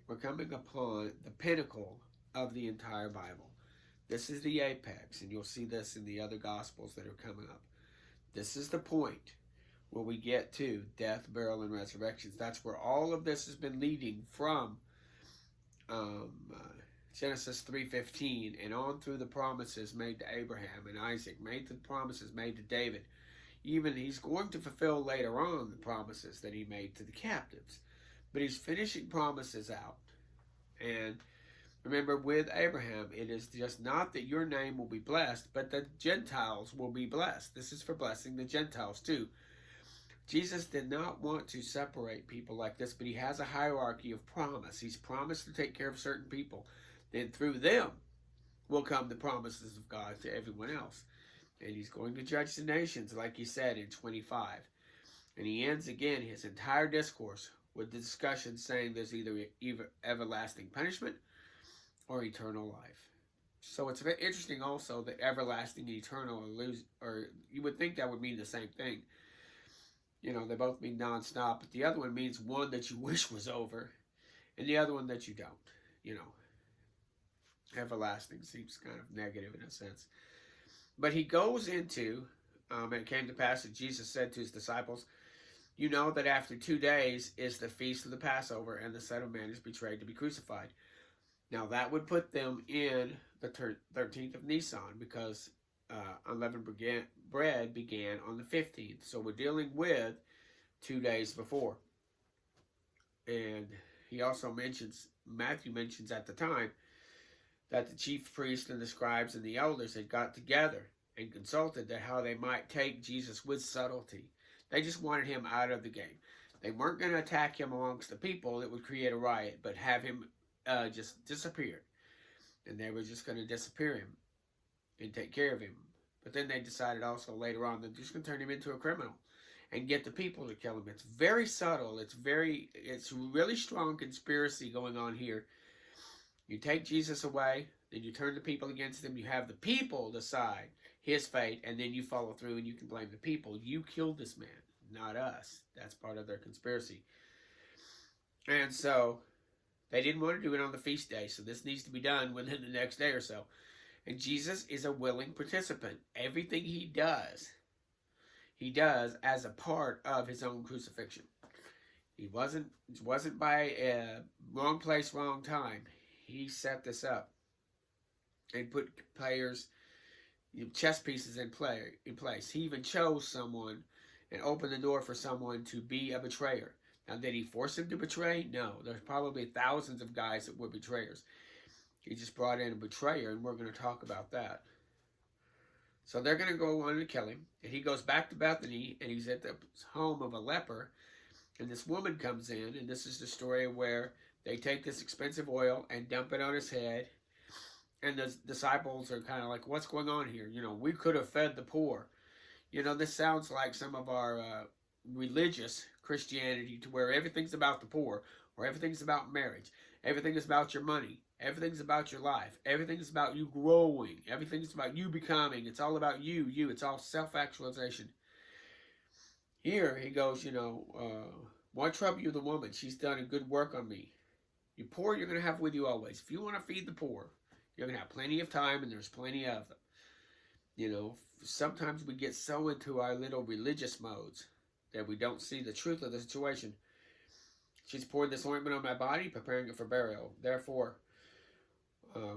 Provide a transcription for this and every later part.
We're coming upon the pinnacle of the entire Bible. This is the apex, and you'll see this in the other Gospels that are coming up. This is the point where we get to death, burial, and resurrections. That's where all of this has been leading from um, uh, Genesis 3:15 and on through the promises made to Abraham and Isaac, made the promises made to David. Even he's going to fulfill later on the promises that he made to the captives. But he's finishing promises out. And remember, with Abraham, it is just not that your name will be blessed, but the Gentiles will be blessed. This is for blessing the Gentiles too. Jesus did not want to separate people like this, but he has a hierarchy of promise. He's promised to take care of certain people. Then through them will come the promises of God to everyone else. And he's going to judge the nations, like he said in 25. And he ends again his entire discourse with the discussion saying there's either everlasting punishment or eternal life. So it's very interesting also that everlasting and eternal or you would think that would mean the same thing. You know, they both mean nonstop, but the other one means one that you wish was over, and the other one that you don't. You know, everlasting seems kind of negative in a sense. But he goes into, it came to pass that Jesus said to his disciples, you know that after 2 days is the feast of the Passover, and the Son of Man is betrayed to be crucified. Now that would put them in the 13th of Nisan, because unleavened bread began on the 15th. So we're dealing with 2 days before. And he also mentions, Matthew mentions at the time, that the chief priests and the scribes and the elders had got together and consulted that how they might take Jesus with subtlety. They just wanted him out of the game. They weren't going to attack him amongst the people that would create a riot, but have him just disappear. And they were just going to disappear him and take care of him. But then they decided also later on that they're just going to turn him into a criminal and get the people to kill him. It's very subtle. It's really strong conspiracy going on here. You take Jesus away, then you turn the people against him. You have the people decide his fate, and then you follow through and you can blame the people. You killed this man, not us. That's part of their conspiracy. And so they didn't want to do it on the feast day, so this needs to be done within the next day or so. And Jesus is a willing participant. Everything he does as a part of his own crucifixion. It wasn't by a wrong place, wrong time. He set this up and put players, chess pieces in place. He even chose someone and opened the door for someone to be a betrayer. Now, did he force him to betray? No. There's probably thousands of guys that were betrayers. He just brought in a betrayer, and we're going to talk about that. So they're going to go on to kill him. And he goes back to Bethany, and he's at the home of a leper. And this woman comes in, and this is the story where they take this expensive oil and dump it on his head. And the disciples are kind of like, what's going on here? You know, we could have fed the poor. You know, this sounds like some of our religious Christianity, to where everything's about the poor, or everything's about marriage. Everything is about your money. Everything's about your life. Everything's about you growing. Everything's about you becoming. It's all about you. It's all self-actualization. Here he goes, why trouble you the woman? She's done a good work on me. You poor, you're going to have with you always. If you want to feed the poor, you're going to have plenty of time, and there's plenty of them. You know, sometimes we get so into our little religious modes that we don't see the truth of the situation. She's poured this ointment on my body, preparing it for burial. Therefore,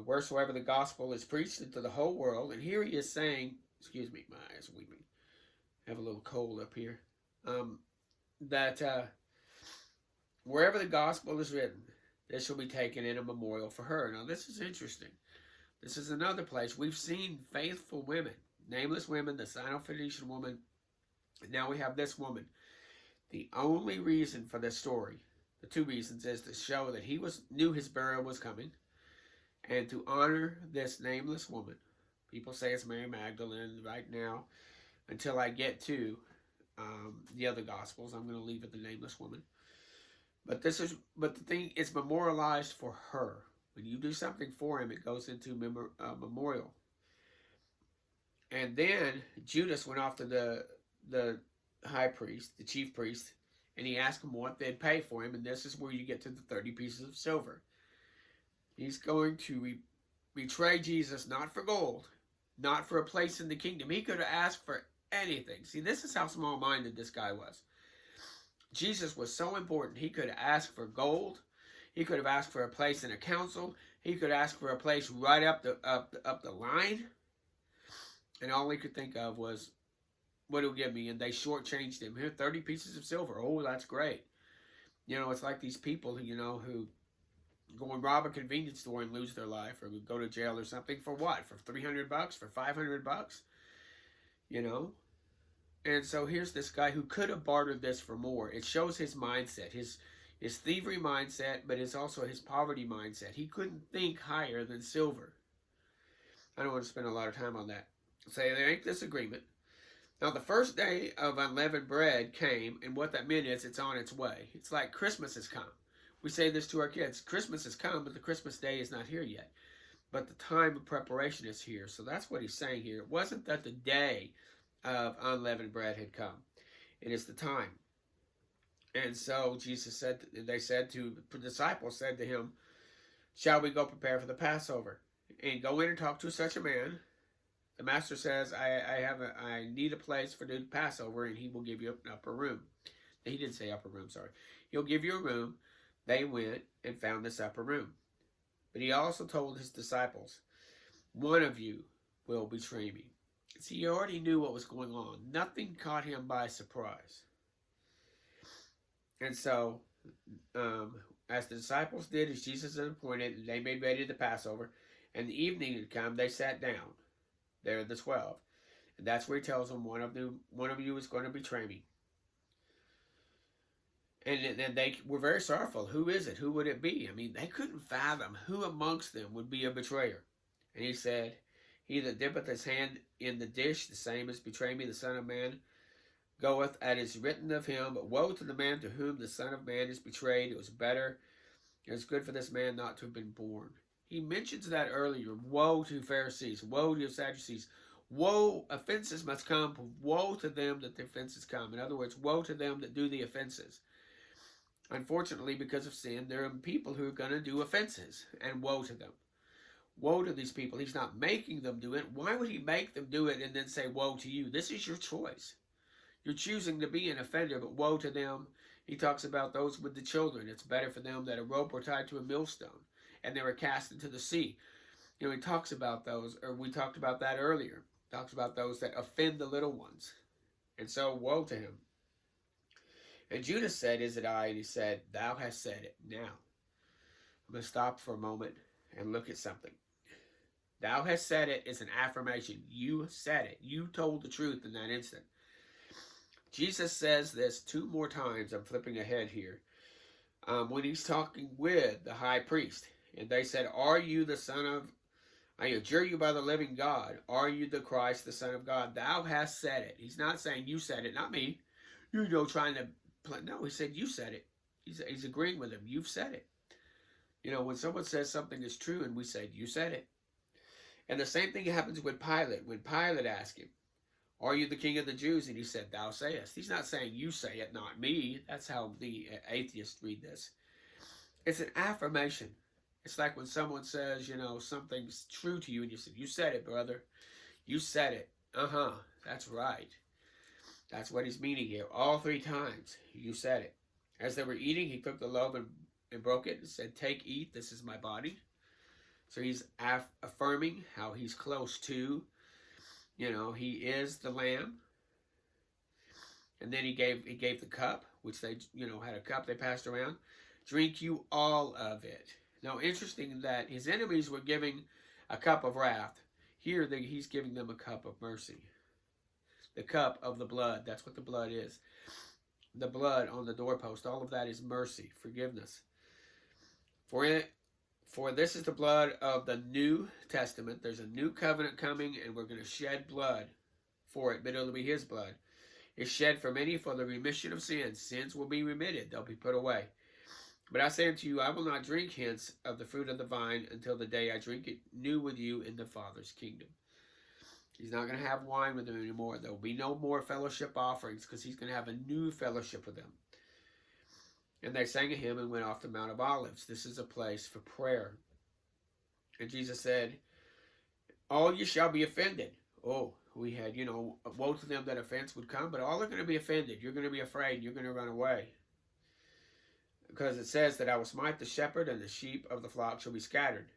wheresoever the gospel is preached into the whole world, and here he is saying, excuse me, my eyes are weeping. I have a little cold up here. That wherever the gospel is written, this shall be taken in a memorial for her. Now, this is interesting. This is another place. We've seen faithful women, nameless women, the Syrophoenician woman, and now we have this woman. The only reason for this story, the two reasons, is to show that he knew his burial was coming, and to honor this nameless woman. People say it's Mary Magdalene right now. Until I get to the other Gospels, I'm going to leave it the nameless woman. But the thing is memorialized for her. When you do something for him, it goes into memorial. And then Judas went off to the high priest, the chief priest, And he asked them what they'd pay for him, and this is where you get to the 30 pieces of silver. He's going to betray Jesus not for gold, not for a place in the kingdom. He could have asked for anything. See, this is how small-minded this guy was. Jesus was so important, he could have asked for gold. He could have asked for a place in a council. He could ask for a place right up the line. And all he could think of was, what he'll give me. And they shortchanged him. Here, 30 pieces of silver. Oh, that's great. You know, it's like these people, you know, who go and rob a convenience store and lose their life, or go to jail or something for what? For $300? For $500? You know? And so here's this guy who could have bartered this for more. It shows his mindset, his thievery mindset, but it's also his poverty mindset. He couldn't think higher than silver. I don't want to spend a lot of time on that. So they make this agreement. Now the first day of unleavened bread came, and what that meant is it's on its way. It's like Christmas has come. We say this to our kids. Christmas has come, but the Christmas day is not here yet. But the time of preparation is here. So that's what he's saying here. It wasn't that the day of unleavened bread had come. It is the time. And so Jesus said, the disciples said to him, shall we go prepare for the Passover? And go in and talk to such a man. The master says, I need a place for the Passover, and he will give you an upper room. He didn't say upper room, sorry. He'll give you a room. They went and found this upper room. But he also told his disciples, one of you will betray me. See, he already knew what was going on. Nothing caught him by surprise. And so, as the disciples did, as Jesus had appointed, they made ready the Passover. And the evening had come, they sat down. There are the 12. And that's where he tells them, one of you is going to betray me. And they were very sorrowful. Who is it? Who would it be? I mean, they couldn't fathom who amongst them would be a betrayer. And he said, he that dippeth his hand in the dish, the same as betray me, the Son of Man, goeth as is written of him. But woe to the man to whom the Son of Man is betrayed. It was good for this man not to have been born. He mentions that earlier. Woe to Pharisees. Woe to Sadducees. Woe, offenses must come. Woe to them that the offenses come. In other words, woe to them that do the offenses. Unfortunately, because of sin, there are people who are going to do offenses, and woe to them. Woe to these people. He's not making them do it. Why would he make them do it and then say, woe to you? This is your choice. You're choosing to be an offender, but woe to them. He talks about those with the children. It's better for them that a rope were tied to a millstone, and they were cast into the sea. You know, he talks about those, or we talked about that earlier. He talks about those that offend the little ones. And so, woe to him. And Judas said, is it I? And he said, thou hast said it. Now, I'm going to stop for a moment and look at something. Thou hast said it is an affirmation. You said it. You told the truth in that instant. Jesus says this 2 more times. I'm flipping ahead here. When he's talking with the high priest. And they said, are you the Son of... I adjure you by the living God. Are you the Christ, the Son of God? Thou hast said it. He's not saying you said it, not me. You know, trying to... No, he said, you said it. He's agreeing with him. You've said it. You know, when someone says something is true and we say, you said it. And the same thing happens with Pilate. When Pilate asked him, are you the king of the Jews? And he said, thou sayest. He's not saying you say it, not me. That's how the atheists read this. It's an affirmation. It's like when someone says, you know, something's true to you and you say, you said it, brother. You said it. Uh-huh. That's right. That's what he's meaning here. All 3 times. You said it. As they were eating, he took the loaf and broke it and said, take, eat. This is my body. So he's affirming how he's close to, you know, he is the Lamb. And then he gave the cup, which they, you know, had a cup they passed around. Drink you all of it. Now, interesting that his enemies were giving a cup of wrath. Here, he's giving them a cup of mercy. The cup of the blood. That's what the blood is. The blood on the doorpost. All of that is mercy, forgiveness. For this is the blood of the New Testament. There's a new covenant coming, and we're going to shed blood for it, but it'll be his blood. It's shed for many for the remission of sins. Sins will be remitted. They'll be put away. But I say unto you, I will not drink hence of the fruit of the vine until the day I drink it new with you in the Father's kingdom. He's not going to have wine with them anymore. There will be no more fellowship offerings because he's going to have a new fellowship with them. And they sang a hymn and went off to Mount of Olives. This is a place for prayer. And Jesus said, all you shall be offended. Oh, we had, woe to them that offense would come, but all are going to be offended. You're going to be afraid. You're going to run away. Because it says that I will smite the shepherd, and the sheep of the flock shall be scattered.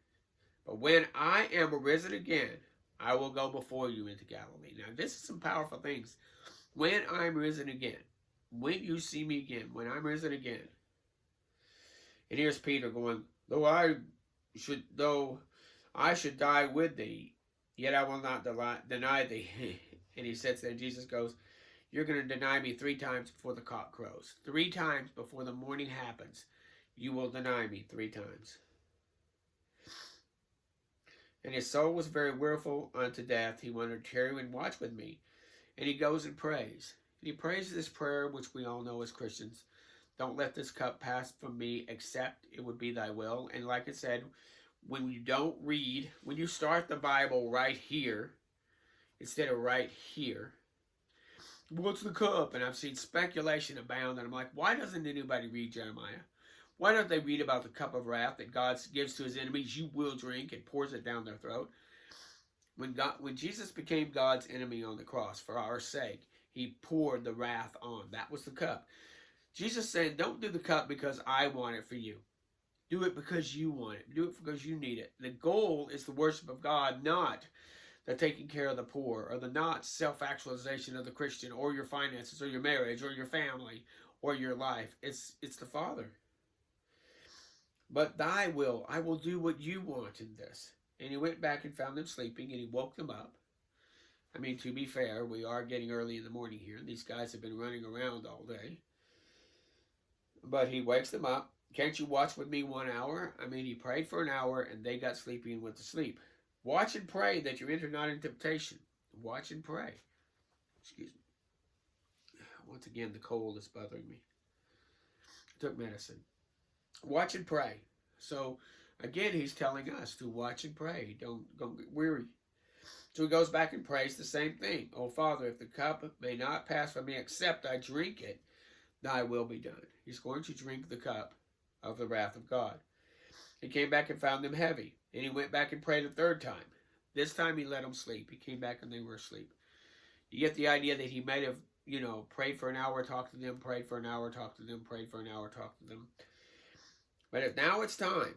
But when I am risen again, I will go before you into Galilee. Now, this is some powerful things. When I'm risen again, when you see me again, when I'm risen again. And here's Peter going, though I should die with thee, yet I will not deny thee. And he says that Jesus goes, you're going to deny me 3 times before the cock crows. 3 times before the morning happens, you will deny me 3 times. And his soul was very weariful unto death. He wanted to tarry and watch with me. And he goes and prays. And he prays this prayer, which we all know as Christians. Don't let this cup pass from me, except it would be thy will. And like I said, when you don't read, when you start the Bible right here, instead of right here, what's the cup? And I've seen speculation abound, and I'm like, why doesn't anybody read Jeremiah? Why don't they read about the cup of wrath that God gives to his enemies? You will drink, and pours it down their throat. When Jesus became God's enemy on the cross for our sake, he poured the wrath on. That was the cup. Jesus said, don't do the cup because I want it for you. Do it because you want it. Do it because you need it. The goal is the worship of God, not the taking care of the poor, or the not self-actualization of the Christian, or your finances, or your marriage, or your family, or your life. It's the Father. But thy will, I will do what you want in this. And he went back and found them sleeping, and he woke them up. I mean, to be fair, we are getting early in the morning here. These guys have been running around all day. But he wakes them up. Can't you watch with me 1 hour? I mean, he prayed for an hour, and they got sleepy and went to sleep. Watch and pray that you enter not in temptation. Watch and pray. Excuse me. Once again, the cold is bothering me. I took medicine. Watch and pray. So, again, he's telling us to watch and pray. Don't get weary. So he goes back and prays the same thing. Oh, Father, if the cup may not pass from me except I drink it, thy will be done. He's going to drink the cup of the wrath of God. He came back and found them heavy. And he went back and prayed a 3rd time. This time he let them sleep. He came back and they were asleep. You get the idea that he might have, prayed for an hour, talked to them, prayed for an hour, talked to them, prayed for an hour, talked to them. But if now it's time,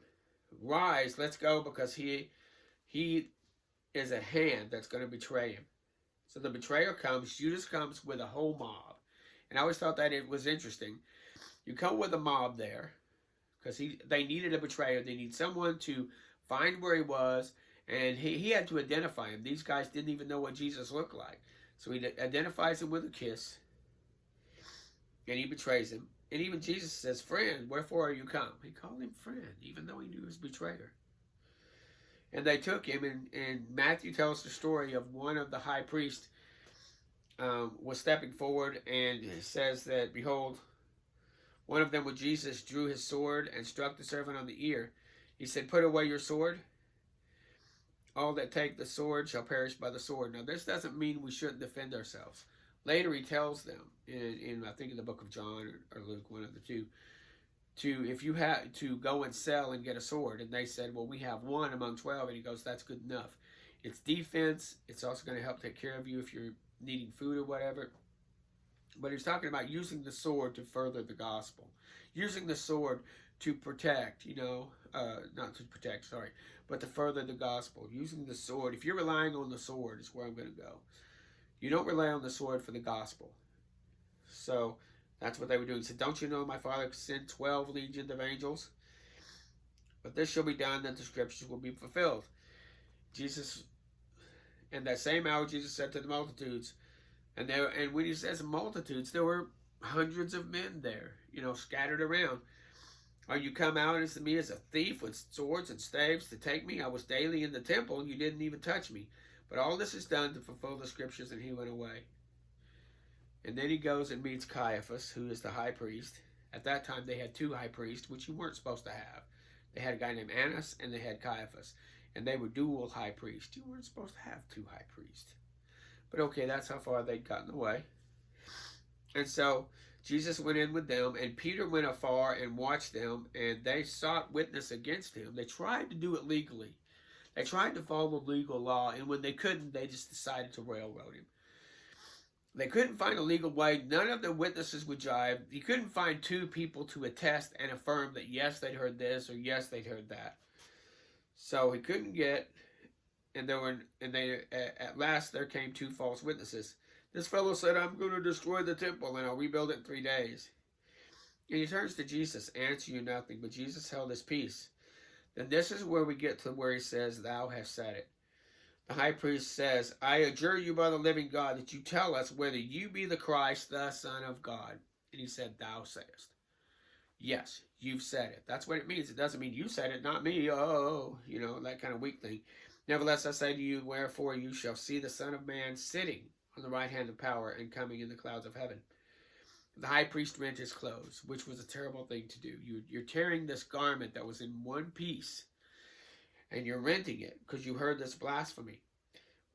rise, let's go, because he is at hand that's going to betray him. So the betrayer comes. Judas comes with a whole mob. And I always thought that it was interesting. You come with a mob there because they needed a betrayer. They need someone to find where he was, and he had to identify him. These guys didn't even know what Jesus looked like. So he identifies him with a kiss, and he betrays him. And even Jesus says, friend, wherefore are you come? He called him friend, even though he knew his betrayer. And they took him, and Matthew tells the story of one of the high priests was stepping forward, and it says that, behold, one of them with Jesus drew his sword and struck the servant on the ear. He said, put away your sword. All that take the sword shall perish by the sword. Now, this doesn't mean we shouldn't defend ourselves. Later, he tells them, I think in the book of John or Luke, one of the two, if you have to go and sell and get a sword. And they said, well, we have one among 12. And he goes, that's good enough. It's defense. It's also going to help take care of you if you're needing food or whatever. But he's talking about using the sword to further the gospel. Using the sword to protect, not to protect, sorry, but to further the gospel. Using the sword. If you're relying on the sword is where I'm going to go. You don't rely on the sword for the gospel. So that's what they were doing. He said, don't you know my Father sent 12 legions of angels? But this shall be done that the scriptures will be fulfilled. Jesus, in that same hour, Jesus said to the multitudes, and when he says multitudes, there were hundreds of men there, scattered around. Are you come out as to me as a thief with swords and staves to take me? I was daily in the temple, and you didn't even touch me. But all this is done to fulfill the scriptures, and he went away. And then he goes and meets Caiaphas, who is the high priest. At that time, they had 2 high priests, which you weren't supposed to have. They had a guy named Annas, and they had Caiaphas. And they were dual high priests. You weren't supposed to have 2 high priests. But okay, that's how far they'd gotten away. And so Jesus went in with them, and Peter went afar and watched them, and they sought witness against him. They tried to do it legally. They tried to follow legal law, and when they couldn't, they just decided to railroad him. They couldn't find a legal way. None of the witnesses would jive. He couldn't find two people to attest and affirm that yes, they'd heard this or yes, they'd heard that. So he couldn't get, and at last there came two false witnesses. This fellow said, "I'm going to destroy the temple and I'll rebuild it in 3 days." And he turns to Jesus, "Answer you nothing," but Jesus held his peace. Then this is where we get to where he says, "Thou hast said it." The high priest says, "I adjure you by the living God that you tell us whether you be the Christ, the Son of God." And he said, "Thou sayest." Yes, you've said it. That's what it means. It doesn't mean you said it, not me. Oh, that kind of weak thing. "Nevertheless, I say to you, wherefore you shall see the Son of Man sitting on the right hand of power and coming in the clouds of heaven." The high priest rent his clothes, which was a terrible thing to do. You're tearing this garment that was in one piece, and you're renting it because you heard this blasphemy.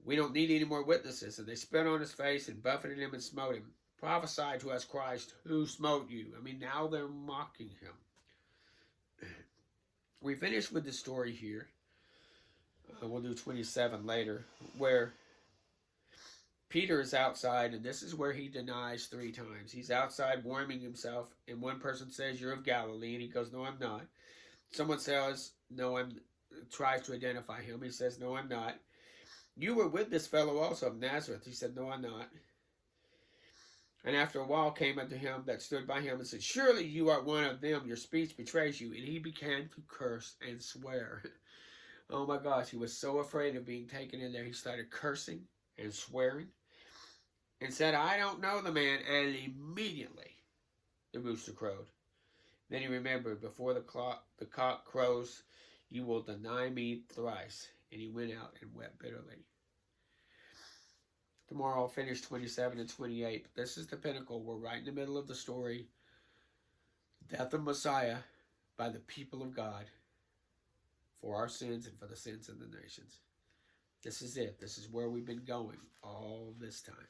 "We don't need any more witnesses." And they spit on his face and buffeted him and smote him. "Prophesy to us, Christ, who smote you?" I mean, now they're mocking him. We finish with the story here. We'll do 27 later, where Peter is outside, and this is where he denies 3 times. He's outside warming himself, and one person says, "You're of Galilee," and he goes, "No, I'm not." Someone says, tries to identify him. He says, "No, I'm not." "You were with this fellow also of Nazareth." He said, "No, I'm not." And after a while came unto him that stood by him and said, "Surely you are one of them, your speech betrays you." And he began to curse and swear. Oh my gosh, he was so afraid of being taken in there, he started cursing and swearing and said, "I don't know the man." And immediately the rooster crowed. Then he remembered, "Before the cock crows, you will deny me thrice." And he went out and wept bitterly. Tomorrow I'll finish 27 and 28. But this is the pinnacle. We're right in the middle of the story. Death of Messiah by the people of God for our sins and for the sins of the nations. This is it. This is where we've been going all this time.